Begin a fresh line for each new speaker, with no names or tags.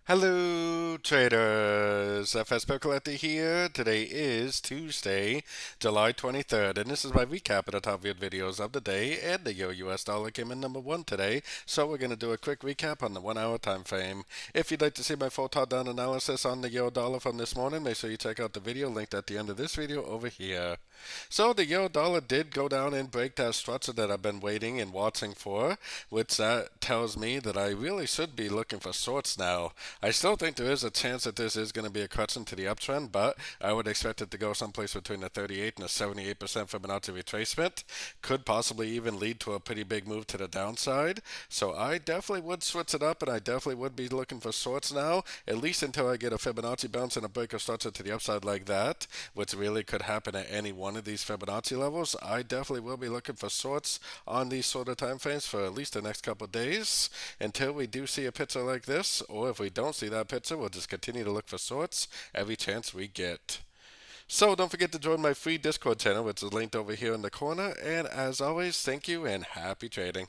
Hello, traders. FX Pip Collector here. Today is Tuesday, July 23rd, and this is my recap of the top viewed videos of the day. And the Euro US dollar came in number one today, so we're going to do a quick recap on the 1 hour time frame. If you'd like to see my full top down analysis on the Euro dollar from this morning, make sure you check out the video linked at the end of this video over here. So the Euro dollar did go down and break that structure that I've been waiting and watching for, which that tells me that I really should be looking for shorts now. I still think there is a chance that this is going to be a correction to the uptrend, but I would expect it to go someplace between a 38 and a 78% Fibonacci retracement. Could possibly even lead to a pretty big move to the downside. So I definitely would switch it up, and I definitely would be looking for shorts now, at least until I get a Fibonacci bounce and a break of structure to the upside like that, which really could happen at any one of these Fibonacci levels. I definitely will be looking for shorts on these sort of time frames for at least the next couple of days until we do see a picture like this, or if we don't see that picture, we'll just continue to look for shorts every chance we get. So don't forget to join my free Discord channel, which is linked over here in the corner. And as always, thank you and happy trading.